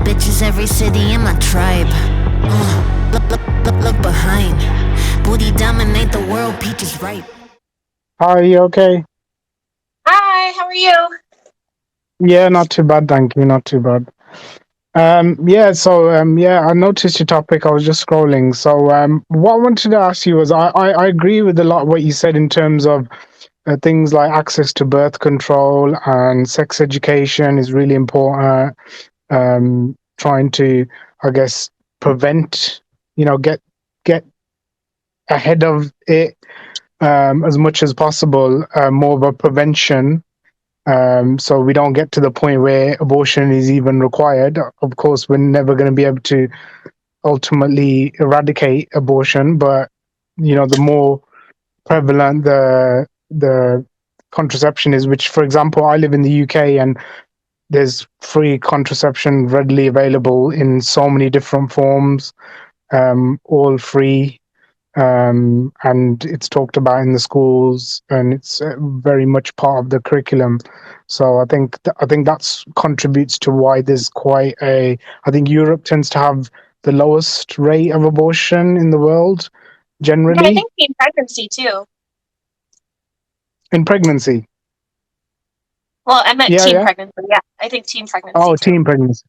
bitches, every city in my tribe. Look behind. Booty dominate the world, peaches ripe. Hi, are you okay? Hi, how are you? Yeah, not too bad, thank you. Not too bad. Yeah, I noticed your topic. I was just scrolling. What I wanted to ask you was, I agree with a lot of what you said in terms of things like access to birth control and sex education is really important. Trying to, I guess, prevent, get ahead of it as much as possible. More of a prevention, so we don't get to the point where abortion is even required. Of course, we're never going to be able to ultimately eradicate abortion, but the more prevalent the contraception is, which, for example, I live in the UK and there's free contraception readily available in so many different forms, all free, and it's talked about in the schools, and it's very much part of the curriculum. So I think that's contributes to why there's quite a. I think Europe tends to have the lowest rate of abortion in the world Yeah, I generally think teen pregnancy too. in pregnancy. Well, I meant Yeah, teen yeah. pregnancy. Yeah, I think teen pregnancy Oh, too. teen pregnancy.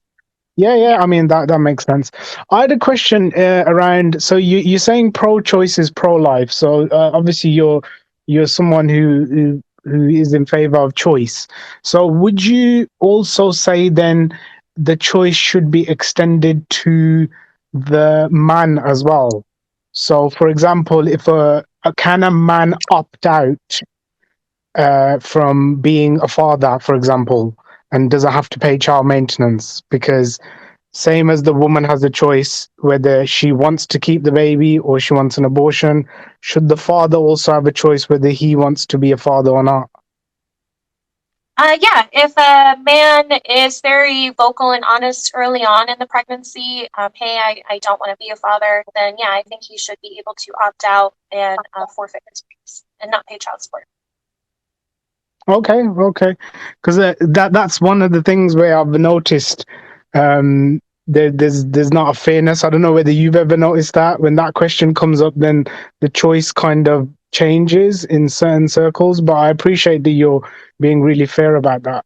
Yeah, yeah. Yeah. I mean that makes sense. I had a question around. So you're saying pro-choice is pro-life. So obviously you're someone who is in favor of choice. So would you also say then the choice should be extended to the man as well? So, for example, if can a man opt out from being a father, for example, and doesn't have to pay child maintenance? Because same as the woman has a choice whether she wants to keep the baby or she wants an abortion, should the father also have a choice whether he wants to be a father or not? Yeah, if a man is very vocal and honest early on in the pregnancy, hey, I don't want to be a father, then yeah, I think he should be able to opt out and forfeit his rights and not pay child support. Okay, okay, because that's one of the things where I've noticed there's not a fairness. I don't know whether you've ever noticed that when that question comes up, then the choice kind of changes in certain circles. But I appreciate that you're being really fair about that.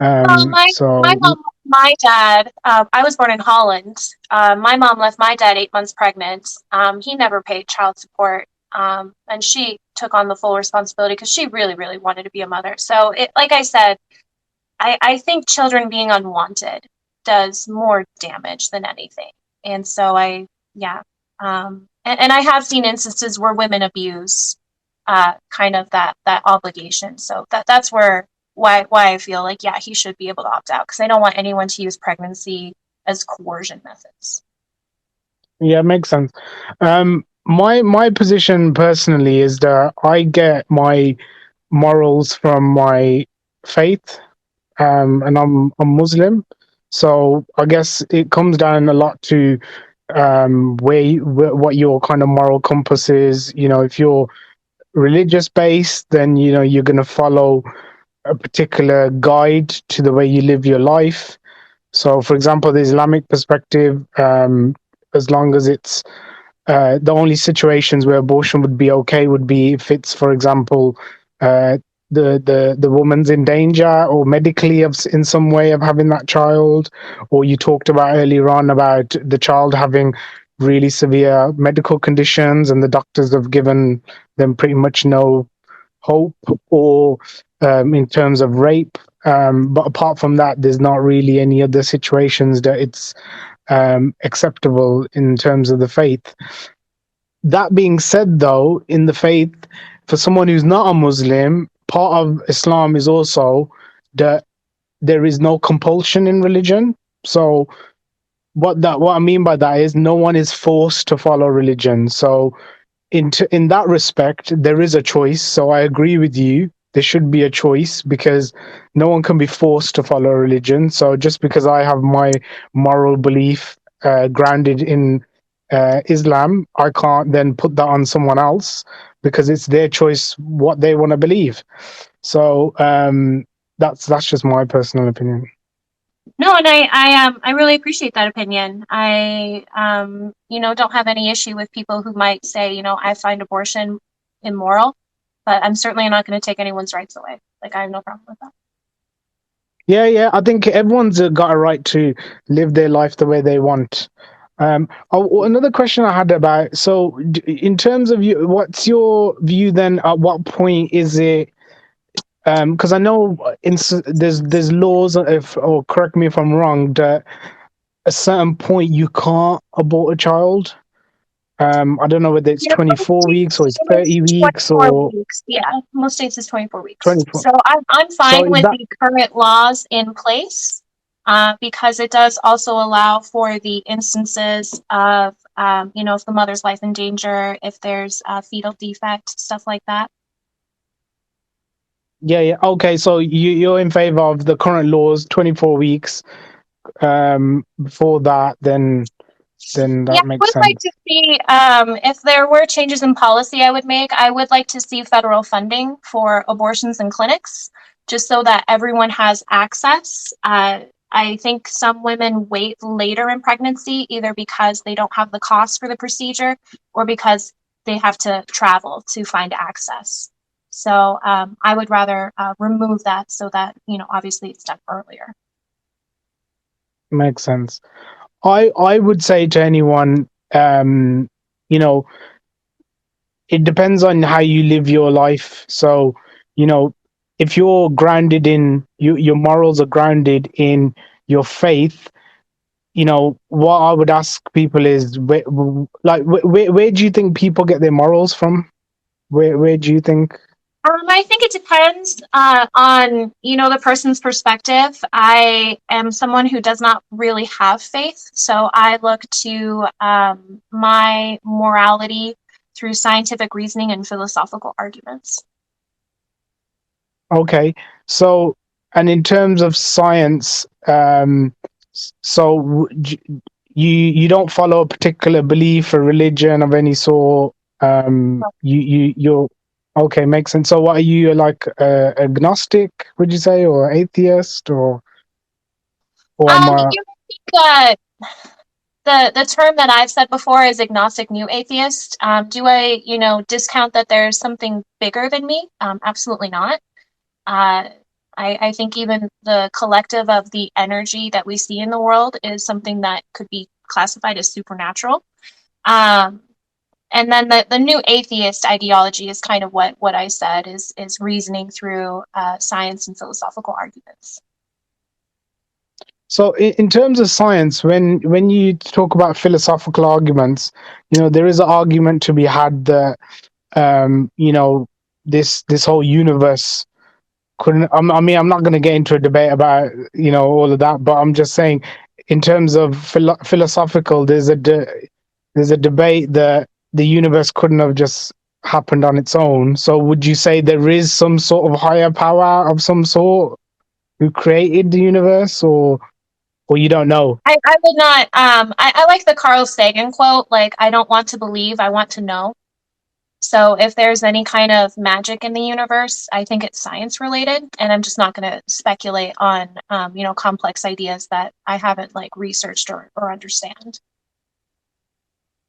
Well, my So mom, my dad. I was born in Holland. My mom left my dad 8 months pregnant. He never paid child support, and she took on the full responsibility because she really, really wanted to be a mother. So, like I said, I think children being unwanted does more damage than anything. And so yeah, and I have seen instances where women abuse kind of that obligation. So that's why I feel like, yeah, he should be able to opt out because I don't want anyone to use pregnancy as coercion methods. yeah, makes sense. My position personally is that I get my morals from my faith, and I'm Muslim, so I guess it comes down a lot to what your kind of moral compass is. If you're religious based, then you're going to follow a particular guide to the way you live your life. So, for example, the Islamic perspective, as long as it's the only situations where abortion would be okay would be if it's, for example, uh, the woman's in danger or medically in some way of having that child, or you talked about earlier on about the child having really severe medical conditions and the doctors have given them pretty much no hope, or in terms of rape. But apart from that, there's not really any other situations that it's acceptable in terms of the faith. That being said, though, in the faith, for someone who's not a Muslim, part of Islam is also that there is no compulsion in religion. So what I mean by that is no one is forced to follow religion. So in that respect, there is a choice. So I agree with you. There should be a choice because no one can be forced to follow religion. So just because I have my moral belief grounded in Islam, I can't then put that on someone else because it's their choice what they want to believe. So that's just my personal opinion. No, and I really appreciate that opinion. I don't have any issue with people who might say, I find abortion immoral, but I'm certainly not going to take anyone's rights away. Like, I have no problem with that. Yeah. I think everyone's got a right to live their life the way they want. Another question I had about, so in terms of you, what's your view then? At what point is it? Because I know there's laws, if, or correct me if I'm wrong, that a certain point you can't abort a child. I don't know whether it's Yeah, most 24 weeks or states it's 30 it's weeks 24 or weeks. Yeah, most states is 24 weeks. 24. So I'm So fine is with that, the current laws in place, because it does also allow for the instances of, if the mother's life in danger, if there's a fetal defect, stuff like that. yeah. Okay, so you're in favor of the current laws, 24 weeks. Before that, then Yeah, that I makes would like sense. to see, if there were changes in policy I would make, I would like to see federal funding for abortions and clinics, just so that everyone has access. I think some women wait later in pregnancy, either because they don't have the cost for the procedure or because they have to travel to find access. So I would rather remove that so that, obviously it's done earlier. Makes sense. I would say to anyone, you know, it depends on how you live your life. So, you know, if you're grounded in your morals are grounded in your faith, what I would ask people is, where do you think people get their morals from? Where do you think? I think it depends on, the person's perspective. I am someone who does not really have faith, so I look to my morality through scientific reasoning and philosophical arguments. Okay, so, and in terms of science, so you don't follow a particular belief or religion of any sort. You're okay. Makes sense. So, what are you, like, agnostic? Would you say, or atheist, or am I? You think that the term that I've said before is agnostic new atheist. Do I, discount that there's something bigger than me? Absolutely not. Uh, I think even the collective of the energy that we see in the world is something that could be classified as supernatural. Um, and then the new atheist ideology is kind of what I said is reasoning through science and philosophical arguments. So, in terms of science, when you talk about philosophical arguments, there is an argument to be had that, this whole universe couldn't. I mean, I'm not going to get into a debate about all of that, but I'm just saying, in terms of philosophical, there's a debate that the universe couldn't have just happened on its own. So, would you say there is some sort of higher power of some sort who created the universe, or you don't know? I would not. I like the Carl Sagan quote, like, I don't want to believe, I want to know. So if there's any kind of magic in the universe, I think it's science related, and I'm just not going to speculate on, complex ideas that I haven't like researched or understand.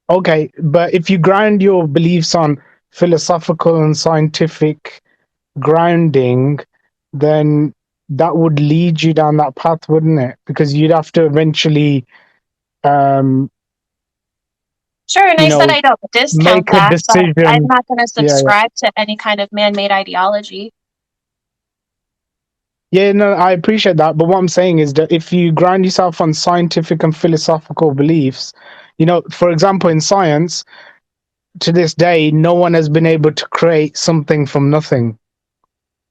Okay, but if you ground your beliefs on philosophical and scientific grounding, then that would lead you down that path, wouldn't it? Because you'd have to eventually, um, Sure, and you I said know, I don't discount make a that, but I'm decision. not going to Yeah, yeah. subscribe to any kind of man-made ideology. Yeah, no, I appreciate that. But what I'm saying is that if you ground yourself on scientific and philosophical beliefs, for example, in science, to this day, no one has been able to create something from nothing.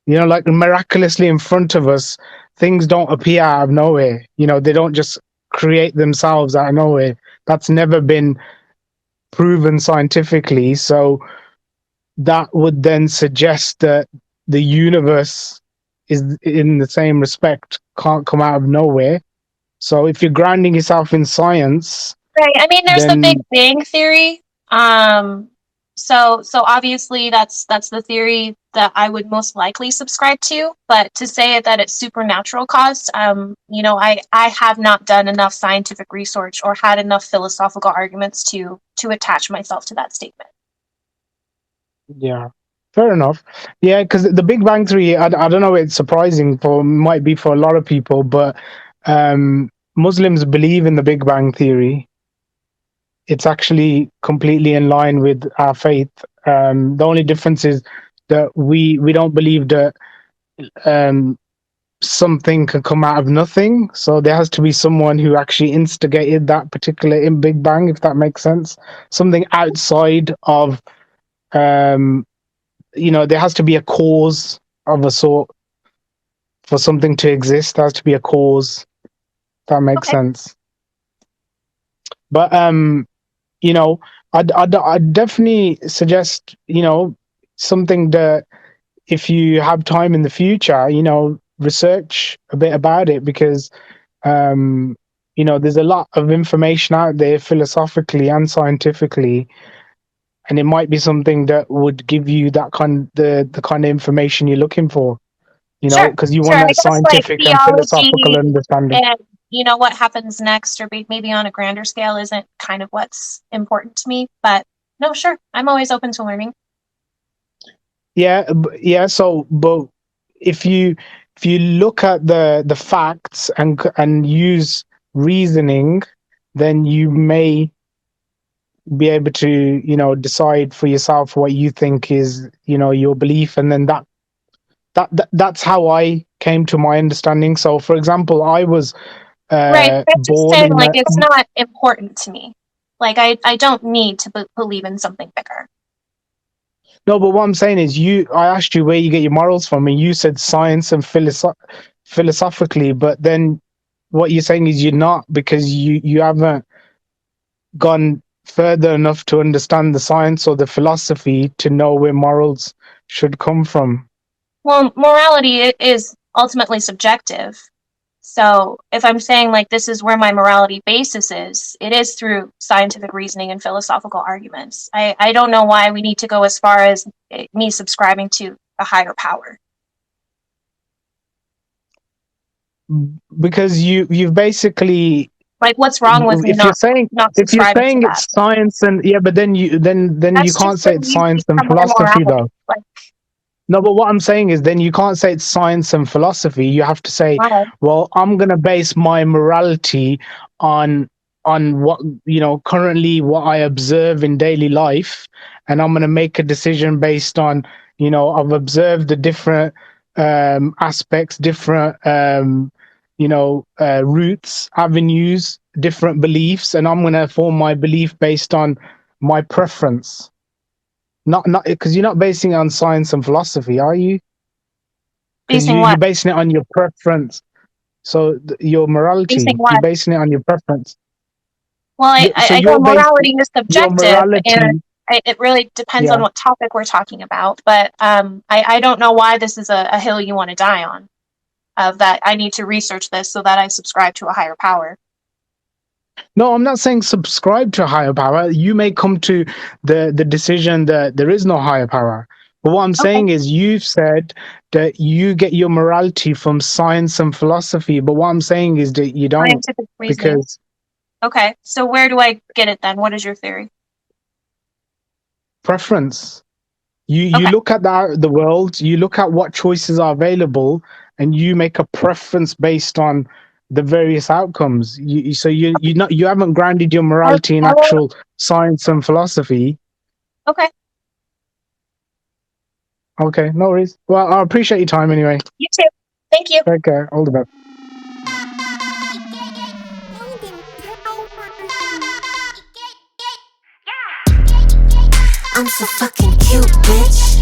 Like, miraculously in front of us, things don't appear out of nowhere. They don't just create themselves out of nowhere. That's never been proven scientifically. So that would then suggest that the universe is, in the same respect, can't come out of nowhere. So if you're grounding yourself in science, Right. I mean, there's the Big then Bang theory. Um, So obviously that's the theory that I would most likely subscribe to. But to say that it's supernatural cause, I have not done enough scientific research or had enough philosophical arguments to attach myself to that statement. Yeah, fair enough. Yeah, because the Big Bang Theory, I don't know, it's surprising might be for a lot of people, but Muslims believe in the Big Bang Theory. It's actually completely in line with our faith. The only difference is that we don't believe that something can come out of nothing. So there has to be someone who actually instigated that particular Big Bang, if that makes sense. Something outside of, there has to be a cause of a sort for something to exist. There has to be a cause. That makes sense. But I'd definitely suggest, something that if you have time in the future, research a bit about it, because, there's a lot of information out there philosophically and scientifically, and it might be something that would give you that the kind of information you're looking for, because you want that scientific and philosophical understanding. And what happens next, or maybe on a grander scale, isn't kind of what's important to me. But no, sure, I'm always open to learning. Yeah. So, but if you look at the facts and use reasoning, then you may be able to decide for yourself what you think is your belief, and then that's how I came to my understanding. So, for example, I was right. I'm just saying, it's not important to me. Like, I don't need to believe in something bigger. No, but what I'm saying is, I asked you where you get your morals from, and you said science and philosophically. But then, what you're saying is you're not, because you haven't gone further enough to understand the science or the philosophy to know where morals should come from. Well, morality is ultimately subjective. So if I'm saying this is where my morality basis is, it is through scientific reasoning and philosophical arguments. I don't know why we need to go as far as me subscribing to a higher power. Because you've basically, what's wrong with me not subscribing if you're saying to it's science but then you can't say it's science and philosophy though. No, but what I'm saying is, then you can't say it's science and philosophy. You have to say, well, I'm going to base my morality on what, currently what I observe in daily life. And I'm going to make a decision based on, I've observed the different aspects, different, routes, avenues, different beliefs. And I'm going to form my belief based on my preference. Not because you're not basing it on science and philosophy, are you? You're basing it on your preference. So your morality, you're basing it on your preference. Well, I know morality is subjective, and it really depends on what topic we're talking about. But I don't know why this is a hill you want to die on. Of that, I need to research this so that I subscribe to a higher power. No, I'm not saying subscribe to a higher power. You may come to the decision that there is no higher power. But what I'm saying is, you've said that you get your morality from science and philosophy. But what I'm saying is that you don't. Scientific reasoning. Because... Okay, so where do I get it then? What is your theory? Preference. You look at the world, you look at what choices are available, and you make a preference based on the various outcomes. You haven't grounded your morality in actual science and philosophy. Okay, no worries. Well, I appreciate your time anyway. You too. Thank you. Take care. All the best. I'm so fucking cute, bitch.